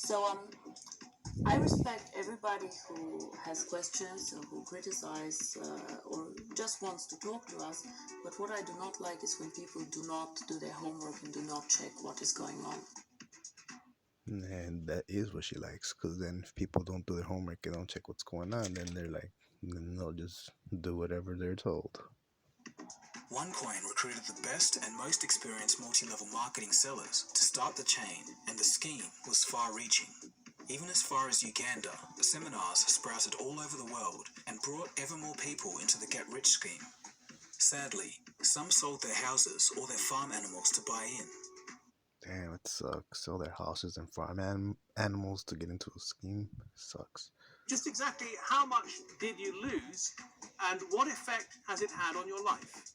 So I respect everybody who has questions or who criticize or just wants to talk to us. But what I do not like is when people do not do their homework and do not check what is going on. And that is what she likes, because then if people don't do their homework and don't check what's going on, then they'll just do whatever they're told. OneCoin recruited the best and most experienced multi-level marketing sellers to start the chain, and the scheme was far-reaching. Even as far as Uganda, seminars sprouted all over the world and brought ever more people into the get-rich scheme. Sadly, some sold their houses or their farm animals to buy in. Damn, it sucks. Sell their houses and farm animals to get into a scheme. Sucks. Just exactly how much did you lose, and what effect has it had on your life?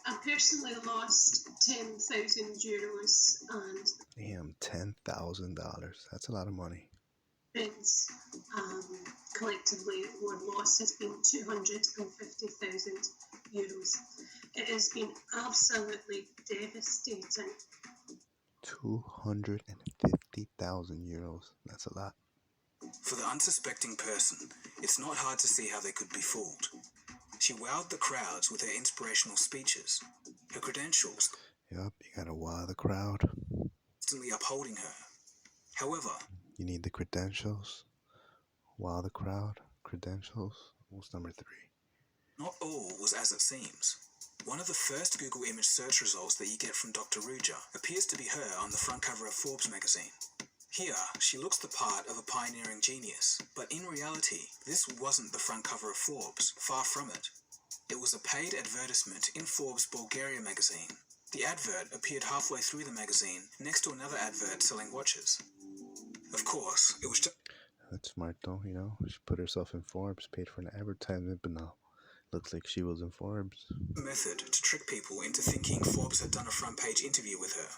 I personally lost €10,000 and Damn, $10,000. That's a lot of money. friends collectively, our loss has been €250,000. It has been absolutely devastating. 250,000 euros. That's a lot. For the unsuspecting person, it's not hard to see how they could be fooled. She wowed the crowds with her inspirational speeches. Her credentials, Yup, you gotta wow the crowd. constantly upholding her. However, You need the credentials. Wow the crowd. Credentials. What's number 3? not all was as it seems. One of the first Google image search results that you get from Dr. Ruja appears to be her on the front cover of Forbes magazine. Here, she looks the part of a pioneering genius, but in reality, this wasn't the front cover of Forbes, far from it. It was a paid advertisement in Forbes Bulgaria magazine. The advert appeared halfway through the magazine, next to another advert selling watches. Of course, it was just That's smart though, you know. She put herself in Forbes, paid for an advertisement, but now looks like she was in Forbes. a method to trick people into thinking Forbes had done a front page interview with her.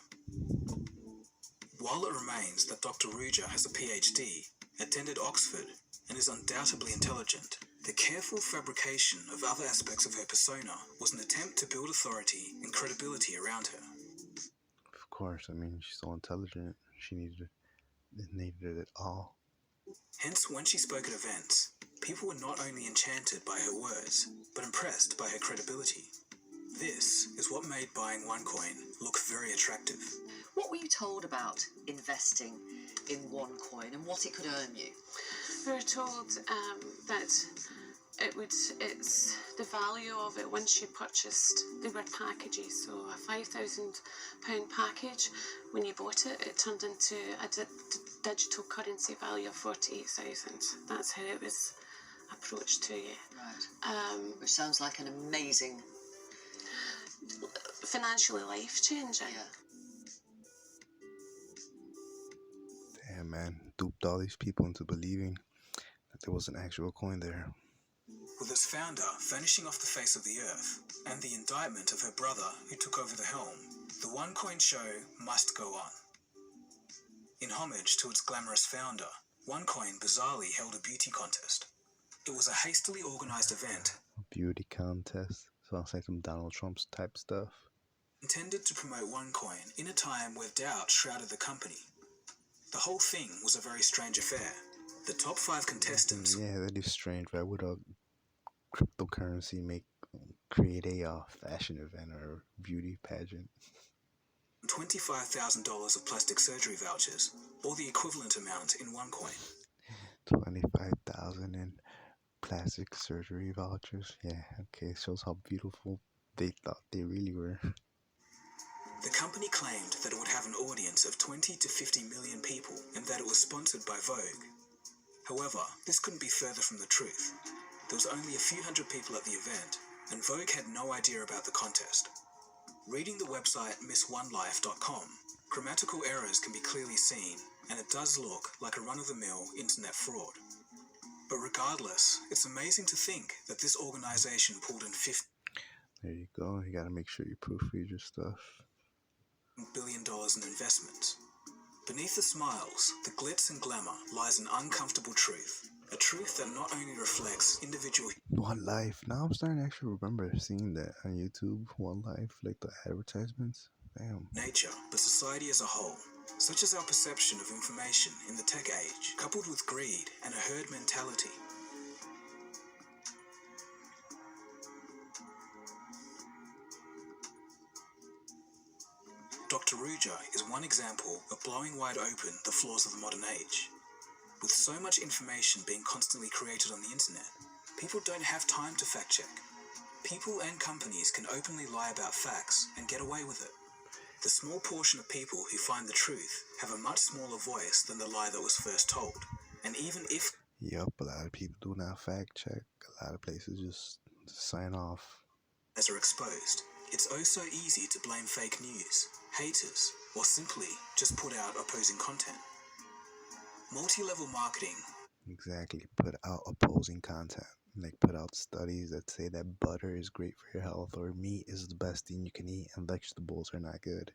While it remains that Dr. Ruja has a PhD, attended Oxford, and is undoubtedly intelligent, the careful fabrication of other aspects of her persona was an attempt to build authority and credibility around her. Of course, I mean, she's so intelligent. She needed it all. Hence, when she spoke at events, people were not only enchanted by her words, but impressed by her credibility. This is what made buying OneCoin look very attractive. What were you told about investing in OneCoin and what it could earn you? We were told that it's the value of it once you purchased. They were packages, so a £5,000 package, when you bought it, it turned into a digital currency value of 48,000. That's how it was approached to you. Right. Which sounds like an amazing, financially life-changing. yeah. Damn, man, duped all these people into believing that there was an actual coin there. With its founder vanishing off the face of the earth, and the indictment of her brother who took over the helm, the OneCoin show must go on. In homage to its glamorous founder, OneCoin bizarrely held a beauty contest. It was a hastily organized event Beauty contest. Sounds like some Donald Trump's type stuff. intended to promote OneCoin in a time where doubt shrouded the company. The whole thing was a very strange affair. The top 5 contestants Yeah, that is strange. Why would a cryptocurrency create a fashion event or beauty pageant? $25,000 of plastic surgery vouchers, or the equivalent amount in OneCoin. 25,000 in plastic surgery vouchers. Yeah, okay, shows how beautiful they thought they really were. The company claimed that it would have an audience of 20 to 50 million people and that it was sponsored by Vogue. However, this couldn't be further from the truth. There was only a few hundred people at the event, and Vogue had no idea about the contest. Reading the website missoneLife.com, grammatical errors can be clearly seen, and it does look like a run-of-the-mill internet fraud. But regardless, it's amazing to think that this organization pulled in $15 There you go. You gotta make sure you proofread your stuff. billion in investments. Beneath the smiles, the glitz and glamour lies an uncomfortable truth. A truth that not only reflects individual... One Life. Now I'm starting to actually remember seeing that on YouTube. One Life, like the advertisements. Damn. Nature, but society as a whole, such as our perception of information in the tech age, coupled with greed and a herd mentality. Dr. Ruja is one example of blowing wide open the flaws of the modern age. With so much information being constantly created on the internet, people don't have time to fact check. People and companies can openly lie about facts and get away with it. The small portion of people who find the truth have a much smaller voice than the lie that was first told. And even if Yup, a lot of people do not fact check. A lot of places just sign off. as are exposed, it's oh so easy to blame fake news, haters, or simply just put out opposing content. Multi-level marketing. Exactly. Put out opposing content. Like put out studies that say that butter is great for your health, or meat is the best thing you can eat, and vegetables are not good.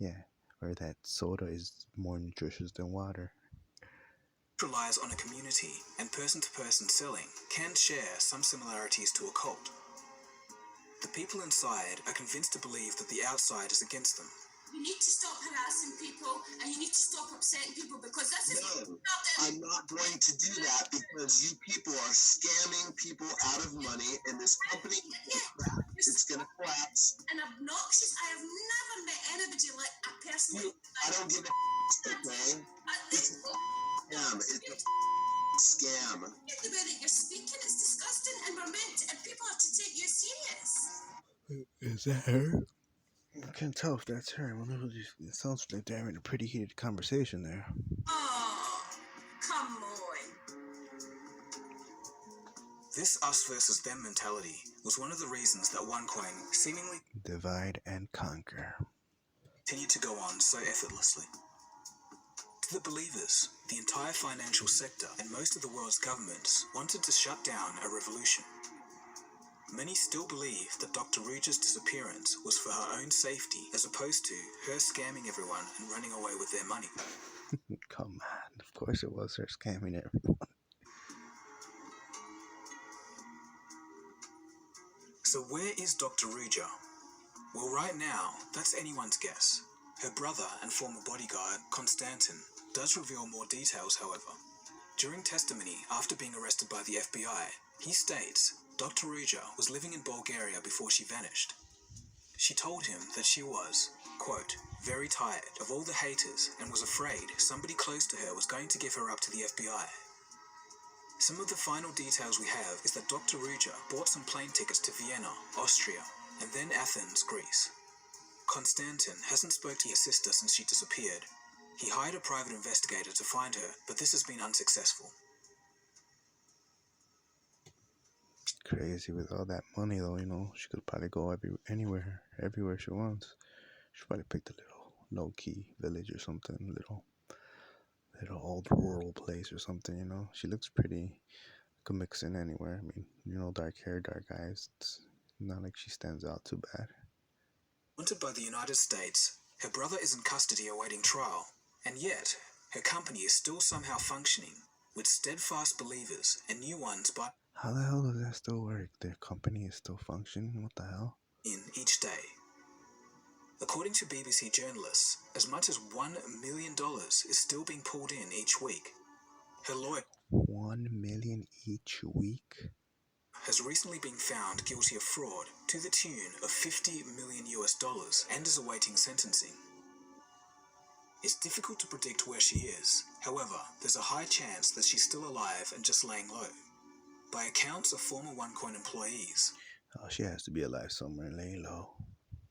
Yeah. Or that soda is more nutritious than water. Relies on a community, and person-to-person selling can share some similarities to a cult. The people inside are convinced to believe that the outside is against them. You need to stop harassing people and you need to stop upsetting people because this is No, I'm not going to do that because you people are scamming people out of money and this company it's going to collapse. and obnoxious. I have never met anybody like a person like I don't give a okay? It's a scam. It's a scam. the way that you're speaking, it's disgusting and and people have to take you serious. Is that her? I can't tell if that's her. I wonder who just, it sounds like they're having a pretty heated conversation there. Oh, come on. This us versus them mentality was one of the reasons that OneCoin seemingly Divide and conquer. continued to go on so effortlessly. To the believers, the entire financial sector and most of the world's governments wanted to shut down a revolution. Many still believe that Dr. Ruja's disappearance was for her own safety as opposed to her scamming everyone and running away with their money. Come on, of course it was her scamming everyone. So where is Dr. Ruja? Well, right now, that's anyone's guess. Her brother and former bodyguard, Konstantin, does reveal more details, however. During testimony after being arrested by the FBI, he states Dr. Ruja was living in Bulgaria before she vanished. She told him that she was, quote, very tired of all the haters and was afraid somebody close to her was going to give her up to the FBI. Some of the final details we have is that Dr. Ruja bought some plane tickets to Vienna, Austria, and then Athens, Greece. Konstantin hasn't spoken to his sister since she disappeared. He hired a private investigator to find her, but this has been unsuccessful. Crazy with all that money though, you know. She could probably go everywhere she wants. She probably picked a little low-key village or something, little old rural place or something, you know. She looks pretty. Could mix in anywhere. I mean, you know, dark hair, dark eyes. It's not like she stands out too bad. Wanted by the United States, her brother is in custody awaiting trial, and yet her company is still somehow functioning, with steadfast believers and new ones by How the hell does that still work? Their company is still functioning? What the hell? in each day. According to BBC journalists, as much as $1 million is still being pulled in each week. Her lawyer 1 million each week? has recently been found guilty of fraud to the tune of $50 million and is awaiting sentencing. It's difficult to predict where she is. However, there's a high chance that she's still alive and just laying low. By accounts of former OneCoin employees, Oh, she has to be alive somewhere and laying low.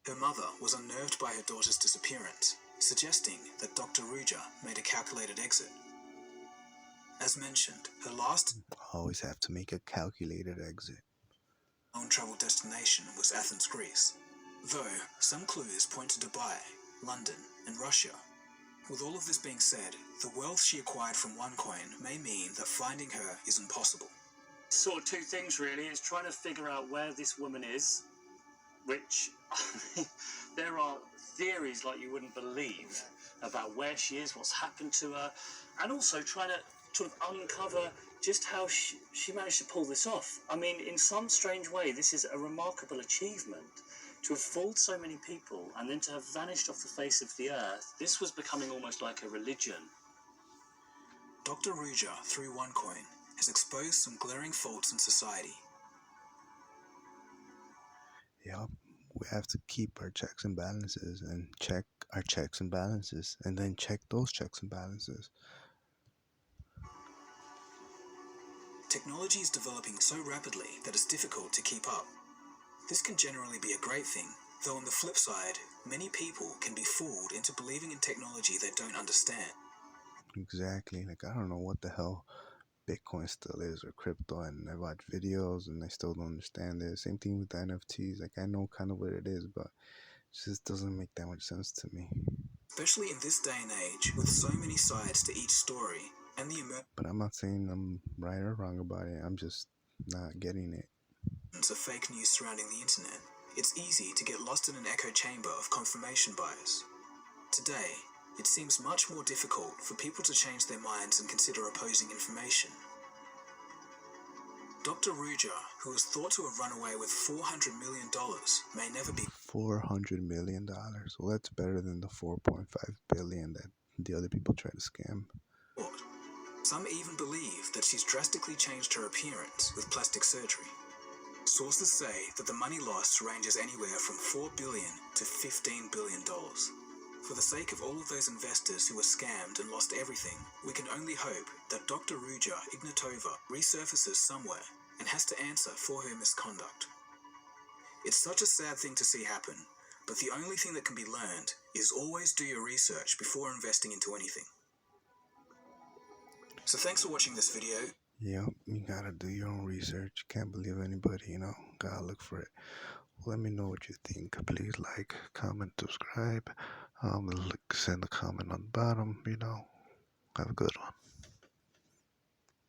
her mother was unnerved by her daughter's disappearance, suggesting that Dr. Ruja made a calculated exit. As mentioned, her last Always have to make a calculated exit. known travel destination was Athens, Greece, though some clues point to Dubai, London, and Russia. With all of this being said, the wealth she acquired from OneCoin may mean that finding her is impossible. Sort of two things really, is trying to figure out where this woman is, which there are theories like you wouldn't believe about where she is, what's happened to her, and also trying to sort of uncover just how she managed to pull this off. I mean, in some strange way, this is a remarkable achievement, To have fooled so many people and then to have vanished off the face of the earth, this was becoming almost like a religion. Dr. Ruja, through OneCoin, has exposed some glaring faults in society. Yep, we have to keep our checks and balances and check our checks and balances and then check those checks and balances. Technology is developing so rapidly that it's difficult to keep up. This can generally be a great thing, though on the flip side, many people can be fooled into believing in technology they don't understand. Exactly. Like, I don't know what the hell Bitcoin still is or crypto, and I watch videos and I still don't understand it. Same thing with the NFTs. Like, I know kind of what it is, but it just doesn't make that much sense to me. Especially in this day and age, with so many sides to each story, and the But I'm not saying I'm right or wrong about it. I'm just not getting it. of fake news surrounding the internet, it's easy to get lost in an echo chamber of confirmation bias. Today, it seems much more difficult for people to change their minds and consider opposing information. Dr. Ruja, who is thought to have run away with $400 million, may never be $400 million. Well, that's better than the 4.5 billion that the other people try to scam. caught. Some even believe that she's drastically changed her appearance with plastic surgery. Sources say that the money lost ranges anywhere from $4 billion to $15 billion. For the sake of all of those investors who were scammed and lost everything, we can only hope that Dr. Ruja Ignatova resurfaces somewhere and has to answer for her misconduct. It's such a sad thing to see happen, but the only thing that can be learned is always do your research before investing into anything. So thanks for watching this video. Yep, you gotta do your own research. Can't believe anybody, Gotta look for it. Let me know what you think. Please like, comment, subscribe. Send a comment on the bottom, Have a good one.